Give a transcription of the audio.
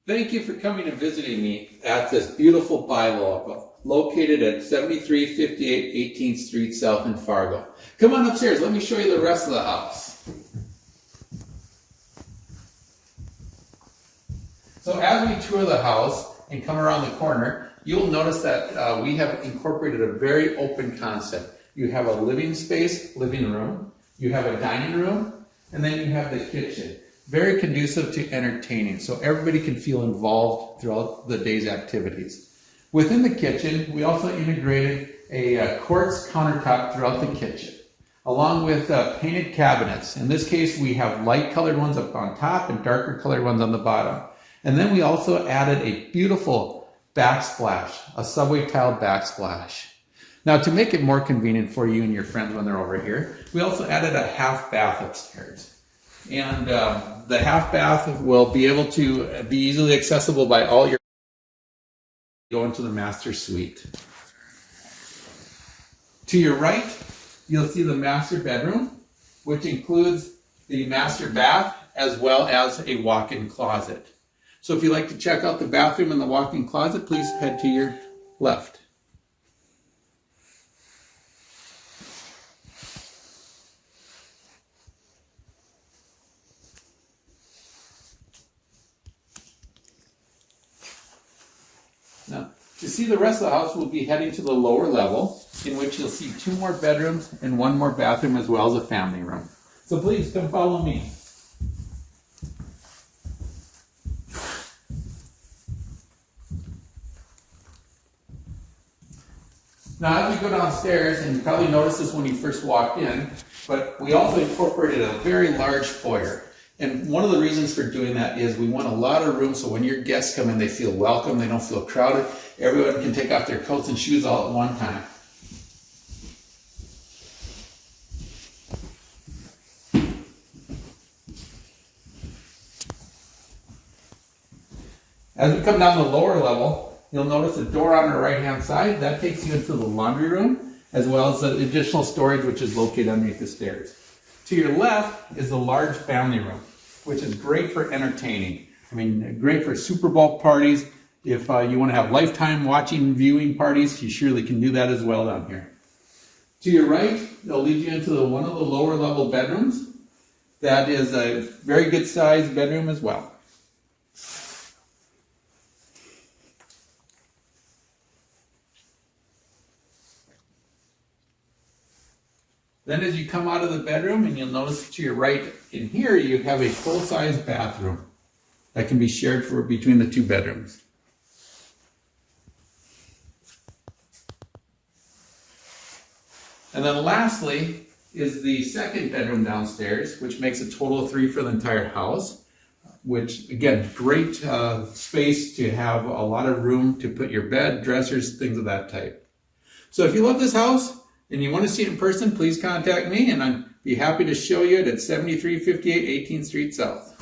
Thank you for coming and visiting me at this beautiful buy located at 7358 18th Street South in Fargo. Come on upstairs, let me show you the rest of the house. So as we tour the house and come around the corner, you'll notice that we have incorporated a very open concept. You have a living space, living room, you have a dining room, and then you have the kitchen. Very conducive to entertaining, so everybody can feel involved throughout the day's activities. Within the kitchen, we also integrated a quartz countertop throughout the kitchen, along with painted cabinets. In this case, we have light colored ones up on top and darker colored ones on the bottom. And then we also added a beautiful backsplash, a subway tile backsplash. Now, to make it more convenient for you and your friends when they're over here, we also added a half bath upstairs. And the half bath will be able to be easily accessible by all your go into the master suite. To your right, you'll see the master bedroom, which includes the master bath as well as a walk-in closet. So if you'd like to check out the bathroom and the walk-in closet, please head to your left. Now, to see the rest of the house, we'll be heading to the lower level, in which you'll see 2 more bedrooms and 1 more bathroom, as well as a family room. So please come follow me. Now, as we go downstairs, and you probably noticed this when you first walked in, but we also incorporated a very large foyer. And one of the reasons for doing that is we want a lot of room so when your guests come in, they feel welcome, they don't feel crowded. Everyone can take off their coats and shoes all at one time. As we come down the lower level, you'll notice a door on the right-hand side. That takes you into the laundry room, as well as the additional storage, which is located underneath the stairs. To your left is a large family room, which is great for entertaining. I mean, great for Super Bowl parties. If you want to have lifetime viewing parties, you surely can do that as well down here. To your right, they'll lead you into one of the lower level bedrooms. That is a very good sized bedroom as well. Then as you come out of the bedroom, and you'll notice to your right in here, you have a full-size bathroom that can be shared between the 2 bedrooms. And then lastly is the second bedroom downstairs, which makes a total of 3 for the entire house, which again, great space to have a lot of room to put your bed, dressers, things of that type. So if you love this house, and you want to see it in person, please contact me, and I'd be happy to show you it at 7358 18th Street South.